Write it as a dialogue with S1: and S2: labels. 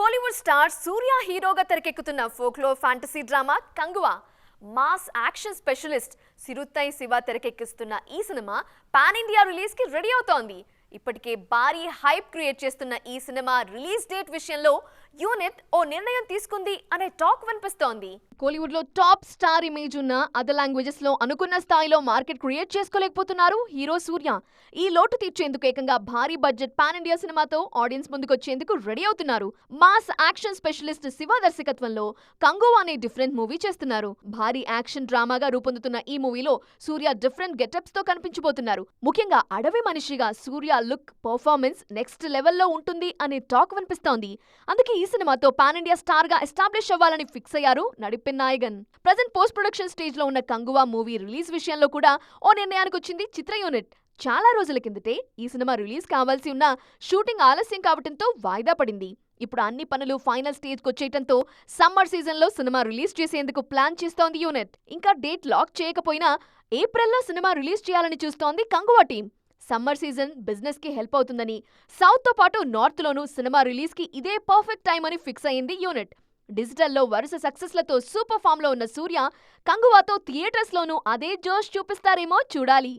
S1: Kollywood star Suriya హీరోగా తెరకెక్కుతున్న folklore fantasy drama Kanguva mass action specialist Siruthai Siva తెరకెక్కిస్తున్న ఈ సినిమా పాన్ ఇండియా రిలీజ్ కి రెడీ అవుతోంది. ఇప్పటికే భారీ హైప్ క్రియేట్ చేస్తున్న ఈ సినిమా రిలీజ్ డేట్ విషయంలో యూనిట్ ఓ నిర్ణయం తీసుకుంది అనే టాక్ వినిపిస్తోంది. కోలీవుడ్ లో టాప్ స్టార్ ఇమేజ్ ఉన్న అదర్ లాంగ్వేజెస్ లో అనుకున్న స్థాయిలో మార్కెట్ క్రియేట్ చేసుకోలేకపోతున్నారు హీరో సూర్య. ఈ లోటు తీర్చేందుకు ఏకంగా భారీ బడ్జెట్ పాన్ ఇండియా సినిమాతో ఆడియన్స్ ముందుకొచ్చేందుకు రెడీ అవుతున్నారు. మాస్ యాక్షన్ స్పెషలిస్ట్ శివ దర్శకత్వంలో కంగువా అనే డిఫరెంట్ మూవీ చేస్తున్నారు. భారీ యాక్షన్ డ్రామాగా రూపొందుతున్న ఈ మూవీలో సూర్య డిఫరెంట్ గెటప్స్ తో కనిపించబోతున్నారు. ముఖ్యంగా అడవి మనిషిగా సూర్య లుక్ పర్ఫార్మెన్స్ నెక్స్ట్ లెవెల్లో ఉంటుంది అనే టాక్ వినిపిస్తోంది. అందుకే ఈ సినిమాతో పాన్ ఇండియా స్టార్ గా ఎస్టాబ్లిష్ అవ్వాలని ఫిక్స్ అయ్యారు Nadippin Nayagan. Present post production stage లో ఉన్న కంగువా మూవీ రిలీజ్ విషయంలో కూడా ఓ నిర్ణయానికి వచ్చింది చిత్ర యూనిట్. చాలా రోజుల కిందటే ఈ సినిమా రిలీజ్ కావాల్సి ఉన్న షూటింగ్ ఆలస్యం కావడంతో వాయిదా పడింది. ఇప్పుడు అన్ని పనులు ఫైనల్ స్టేజ్కి వచ్చేయటంతో సమ్మర్ సీజన్లో సినిమా రిలీజ్ చేసేందుకు ప్లాన్ చేస్తోంది యూనిట్. ఇంకా డేట్ లాక్ చేయకపోయినా ఏప్రిల్లో సినిమా రిలీజ్ చేయాలని చూస్తోంది Kanguva team. Summer season business కి హెల్ప్ అవుతుందని, సౌత్ తో పాటు నార్త్ లోనూ సినిమా రిలీజ్ కి ఇదే పర్ఫెక్ట్ టైం అని ఫిక్స్ అయింది యూనిట్. డిజిటల్లో వరుస సక్సెస్లతో సూపర్ ఫామ్ లో ఉన్న సూర్య కంగువాతో థియేటర్స్ లోనూ అదే జోష్ చూపిస్తారేమో చూడాలి.